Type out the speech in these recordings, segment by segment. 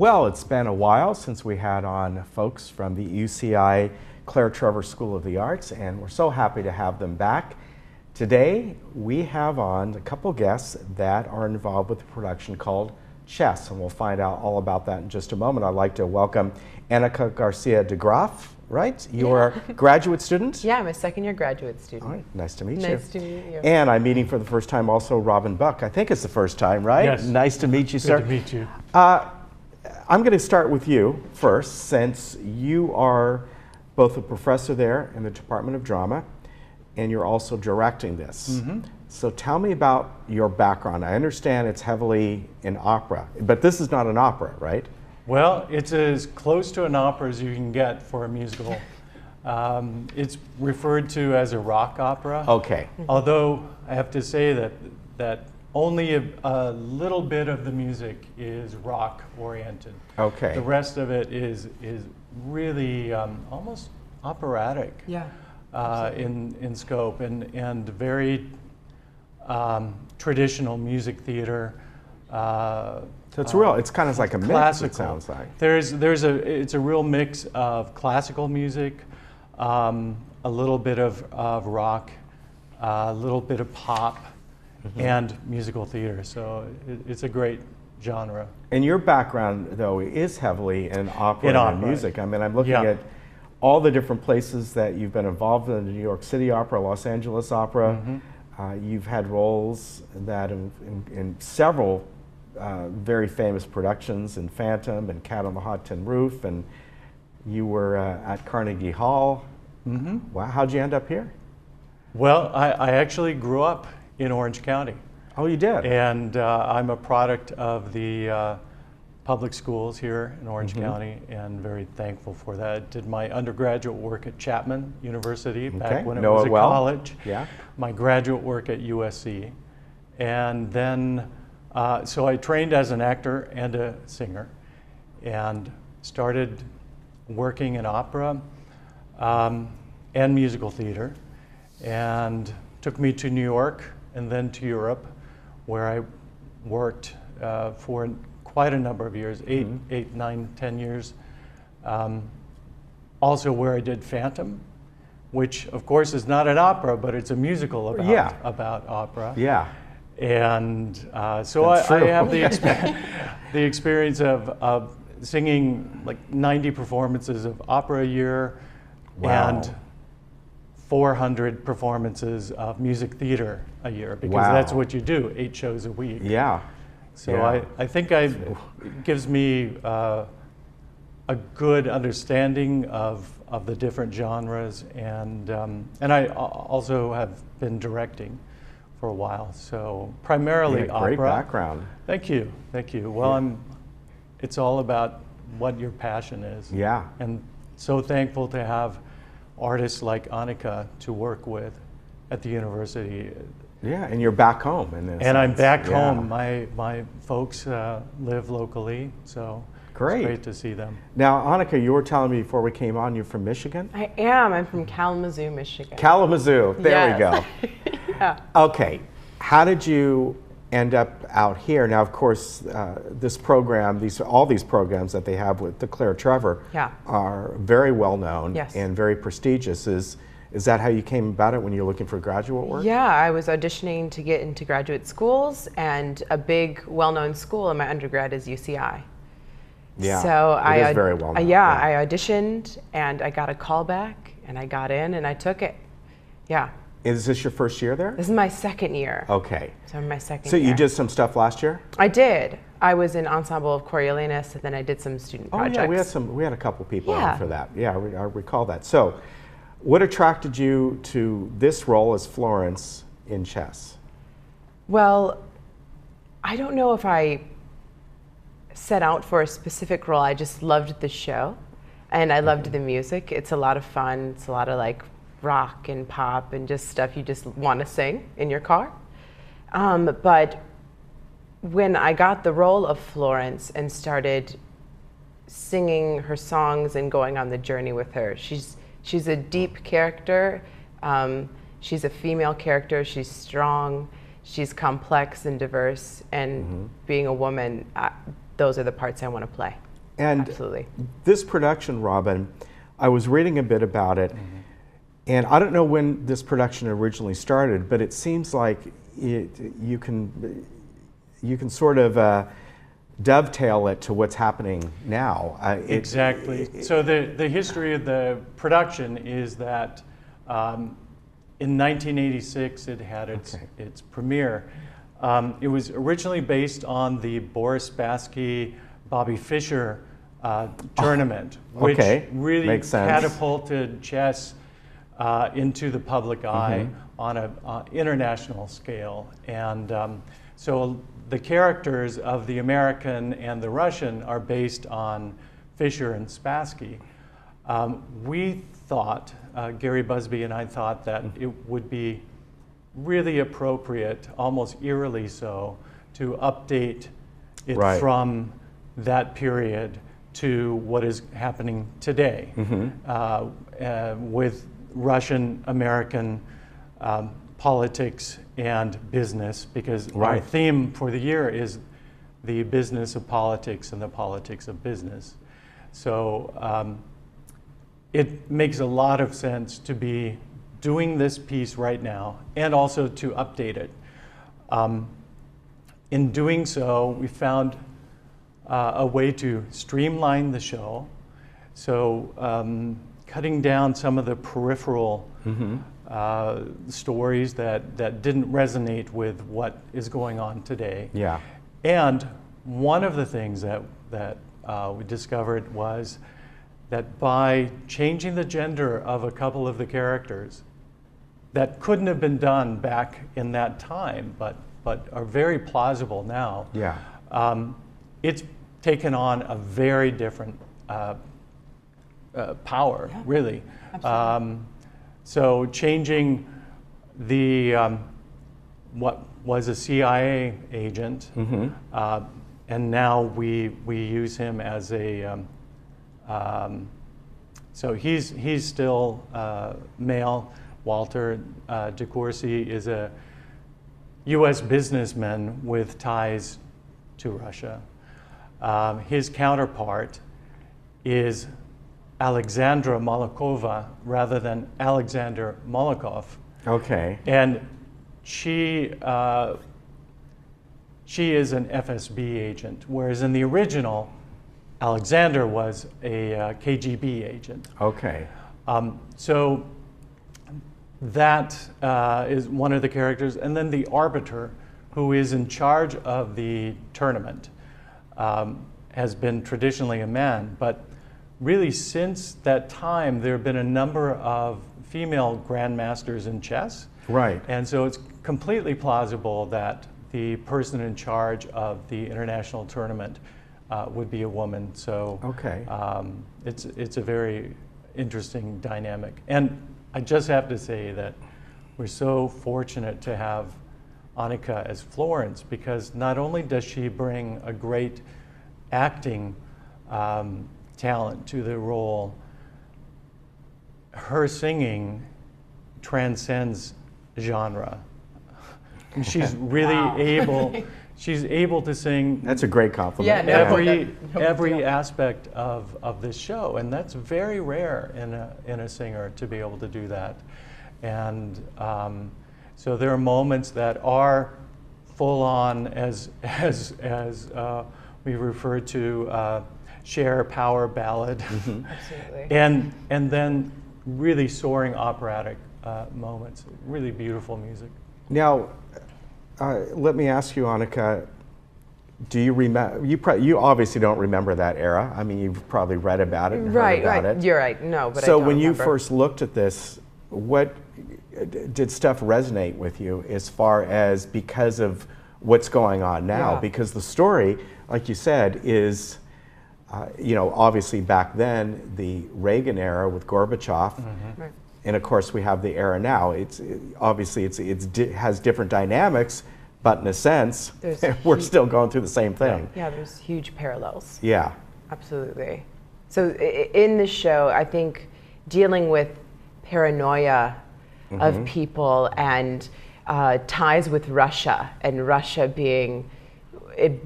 Well, it's been a while since we had on folks from the UCI Trevor School of the Arts, and we're so happy to have them back. Today, we have on a couple guests that are involved with a production called Chess, and we'll find out all about that in just a moment. I'd like to welcome Annika Garcia de Graaf, right? You're a graduate student? Yeah, I'm a second-year graduate student. All right, nice to meet you. Nice to meet you. And I'm meeting for the first time also Robin Buck. I think it's the first time, right? Yes. Nice to meet you, sir. Good to meet you. I'm going to start with you first, since you are both a professor there in the Department of Drama, and you're also directing this. Mm-hmm. So tell me about your background. I understand it's heavily in opera, but this is not an opera, right? Well, it's as close to an opera as you can get for a musical. It's referred to as a rock opera. Okay. Although I have to say that only a little bit of the music is rock oriented. Okay. The rest of it is really almost operatic. Yeah. In scope and very traditional music theater. So it's real. It's kind of like a mix. Classical. It sounds like. It's a real mix of classical music, a little bit of rock, a little bit of pop, and musical theater. So it's a great genre. And your background, though, is heavily in opera and music. I mean, I'm looking Yeah. at all the different places that you've been involved in: the New York City Opera, Los Angeles Opera. You've had roles that in several very famous productions, in Phantom and Cat on the Hot Tin Roof, and you were at Carnegie Hall. Wow, how'd you end up here? Well, I actually grew up in Orange County. Oh, you did? And I'm a product of the public schools here in Orange County, and very thankful for that. I did my undergraduate work at Chapman University back when it was a college. Yeah. My graduate work at USC. And then, so I trained as an actor and a singer, and started working in opera and musical theater, and took me to New York and then to Europe, where I worked for quite a number of years, 8, 9, 10 years. Also where I did Phantom, which of course is not an opera, but it's a musical about opera. Yeah. And so I have the experience of singing like 90 performances of opera a year. Wow. And 400 performances of music theater a year, because that's what you do, 8 shows a week. Yeah. So I think it gives me a good understanding of the different genres, and I also have been directing for a while, so primarily opera. Great background. Thank you. Well, it's all about what your passion is. Yeah. And so thankful to have artists like Annika to work with at the university. Yeah, and you're back home in this. And I'm back home. My folks live locally, so great. It's great to see them. Now, Annika, you were telling me before we came on, you're from Michigan? I am. I'm from Kalamazoo, Michigan. Kalamazoo. There we go. Yeah. Okay. How did you end up out here? Now, of course, this program, all these programs that they have with the Trevor are very well known and very prestigious. Is that how you came about it when you're looking for graduate work? Yeah, I was auditioning to get into graduate schools, and a big, well-known school in my undergrad is UCI. Yeah, so it is very well known. I auditioned, and I got a call back, and I got in, and I took it. Yeah. Is this your first year there? This is my second year. Okay. So I'm my second So year. you did some stuff last year? I did. I was in ensemble of Coriolanus, and then I did some student projects. Yeah, we had a couple people in for that. Yeah, I recall that. So what attracted you to this role as Florence in Chess? Well, I don't know if I set out for a specific role. I just loved the show, and I loved the music. It's a lot of fun. It's a lot of like rock and pop and just stuff you just want to sing in your car. But when I got the role of Florence and started singing her songs and going on the journey with her, she's a deep character. She's a female character. She's strong. She's complex and diverse. And being a woman, those are the parts I want to play. And Absolutely. this production, Robin, I was reading a bit about it, and I don't know when this production originally started, but it seems like you can sort of dovetail it to what's happening now. Exactly. So the history of the production is that in 1986 it had its premiere. It was originally based on the Boris Spassky, Bobby Fischer tournament, which really makes sense. catapulted chess into the public eye on an international scale. And so the characters of the American and the Russian are based on Fischer and Spassky. We thought, Gary Busby and I thought that it would be really appropriate, almost eerily so, to update it from that period to what is happening today with Russian American politics and business, because our theme for the year is the business of politics and the politics of business. So it makes a lot of sense to be doing this piece right now and also to update it. In doing so, we found a way to streamline the show. So cutting down some of the peripheral stories that didn't resonate with what is going on today. Yeah. And one of the things that we discovered was that by changing the gender of a couple of the characters, that couldn't have been done back in that time, but are very plausible now. Yeah. It's taken on a very different power, really. So changing the what was a CIA agent, and now we use him as a so he's still male. Walter DeCourcy is a U.S. businessman with ties to Russia. His counterpart is Alexandra Molokova rather than Alexander Molokov. Okay. And she is an FSB agent, whereas in the original, Alexander was a KGB agent. Okay. So that is one of the characters. And then the arbiter, who is in charge of the tournament, has been traditionally a man. But really, since that time, there have been a number of female grandmasters in chess. Right. And so it's completely plausible that the person in charge of the international tournament would be a woman. So it's a very interesting dynamic. And I just have to say that we're so fortunate to have Annika as Florence, because not only does she bring a great acting talent to the role, her singing transcends genre. And she's really able. She's able to sing. That's a great compliment. Yeah, every aspect of this show, and that's very rare in a singer to be able to do that. And so there are moments that are full on, as we refer to Cher power ballad, Absolutely. Mm-hmm. and then really soaring operatic moments, really beautiful music. Now, let me ask you, Annika, do you remember, you obviously don't remember that era. I mean, you've probably read about it and heard about it. You're right. No, but so I don't when you remember. first looked at this, what did stuff resonate with you as far as because of what's going on now? Yeah. Because the story, like you said, is, obviously back then, the Reagan era with Gorbachev, Right. and of course we have the era now. It's obviously has different dynamics, but in a sense, we're still going through the same thing. Yeah, there's huge parallels. Yeah. Absolutely. So in this show, I think dealing with paranoia of people and ties with Russia, and Russia being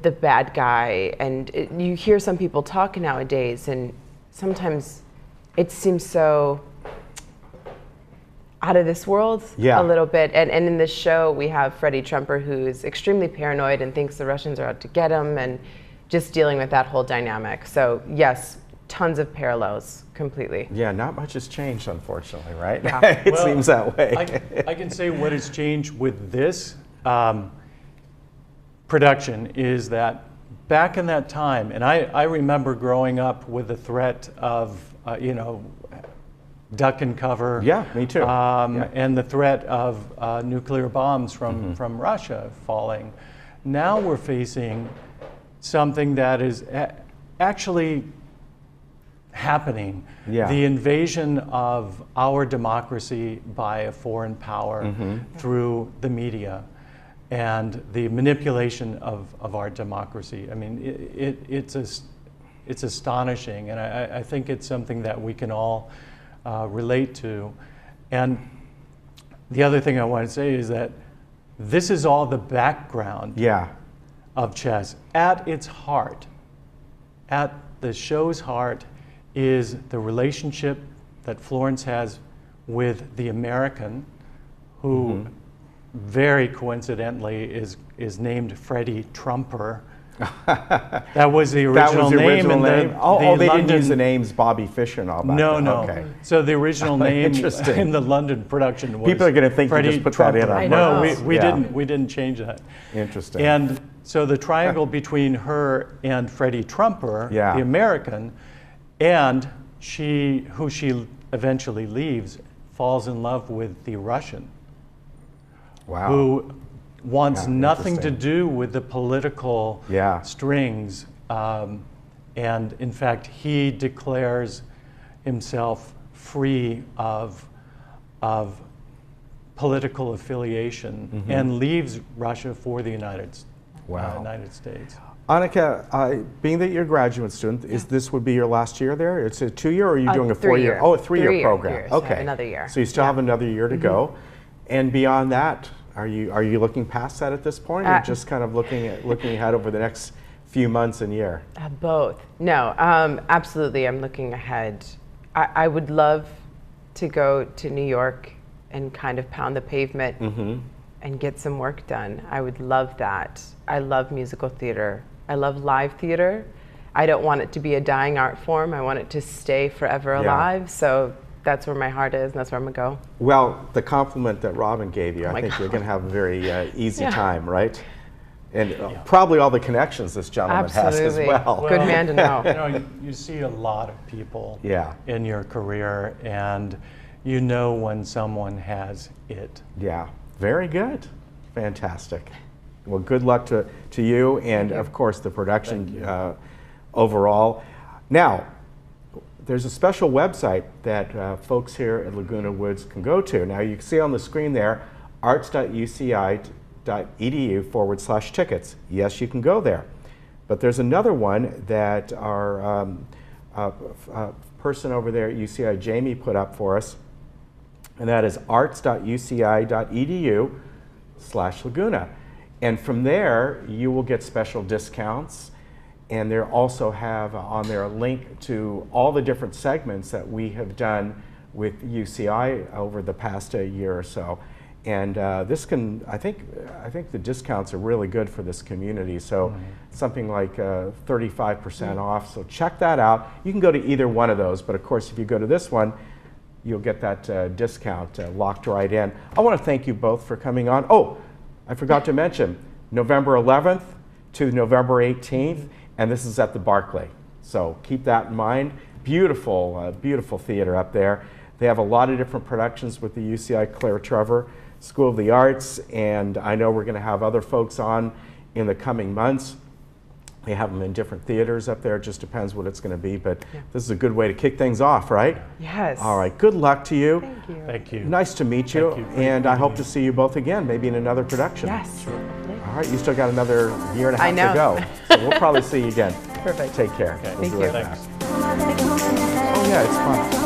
the bad guy, and you hear some people talk nowadays, and sometimes it seems so out of this world Yeah. a little bit. And in this show, we have Freddie Trumper, who's extremely paranoid and thinks the Russians are out to get him, and just dealing with that whole dynamic. So yes, tons of parallels, completely. Yeah, not much has changed, unfortunately, right? Yeah. It Well, seems that way. I can say what has changed with this production is that back in that time, and I remember growing up with the threat of, duck and cover. Yeah, me too. Yeah. And the threat of nuclear bombs from Russia falling. Now we're facing something that is actually happening. Yeah. The invasion of our democracy by a foreign power through the media and the manipulation of our democracy. I mean, it's astonishing, and I think it's something that we can all relate to. And the other thing I want to say is that this is all the background Yeah. of chess. At its heart, at the show's heart, is the relationship that Florence has with the American, who very coincidentally is named Freddie Trumper. That was the original name. Original and name? Oh, they didn't London- use the names Bobby Fischer and all that. No, no. Okay. So the original name Interesting. in the London production was People are gonna think you Freddie just put that in Trumper. on No, purpose. we Yeah. didn't. We didn't change that. Interesting. And so the triangle between her and Freddie Trumper, Yeah. the American, and who she eventually leaves, falls in love with the Russian, Wow. who wants Yeah, nothing to interesting. do with the political Yeah. strings. And in fact, he declares himself free of political affiliation and leaves Russia for the United States. Annika, being that you're a graduate student, this would be your last year there? It's a 2-year, or are you doing a 4-year? 3-year. Oh, a 3-year 3-year program. years. I have Okay. another year. So you still have another year to go. And beyond that, are you looking past that at this point, or just kind of looking ahead over the next few months and year? Both. No, absolutely. I'm looking ahead. I would love to go to New York and kind of pound the pavement and get some work done. I would love that. I love musical theater. I love live theater. I don't want it to be a dying art form. I want it to stay forever alive. So that's where my heart is, and that's where I'm gonna go. Well, the compliment that Robin gave you, I my think you're God. going to have a very easy Yeah. time, right? And probably all the connections this gentleman has as Absolutely. well. Good man to know. You know, you see a lot of people Yeah. in your career, and you know when someone has it. Yeah, very good. Fantastic. Well, good luck to you and, of course, the production overall. Now, there's a special website that folks here at Laguna Woods can go to. Now, you can see on the screen there, arts.uci.edu/tickets. Yes, you can go there. But there's another one that our person over there at UCI, Jamie, put up for us, and that is arts.uci.edu/Laguna. And from there, you will get special discounts. And they also have on there a link to all the different segments that we have done with UCI over the past year or so. And this can, I think the discounts are really good for this community. So something like 35% off. So check that out. You can go to either one of those, but of course, if you go to this one, you'll get that discount locked right in. I want to thank you both for coming on. Oh, I forgot to mention, November 11th to November 18th, and this is at the Barclay. So keep that in mind. Beautiful, beautiful theater up there. They have a lot of different productions with the UCI Claire Trevor School of the Arts, and I know we're going to have other folks on in the coming months. They have them in different theaters up there. It just depends what it's going to be, but this is a good way to kick things off, right? Yes. All right, good luck to you. Thank you. Thank you. Nice to meet you, Thank you. and I hope to see you both again, maybe in another production. Yes. All right, you still got another year and a half I know. to go, so we'll probably see you again. Perfect. Take care. Okay. We'll Thank be you. right back. Thanks. Oh yeah, it's fun.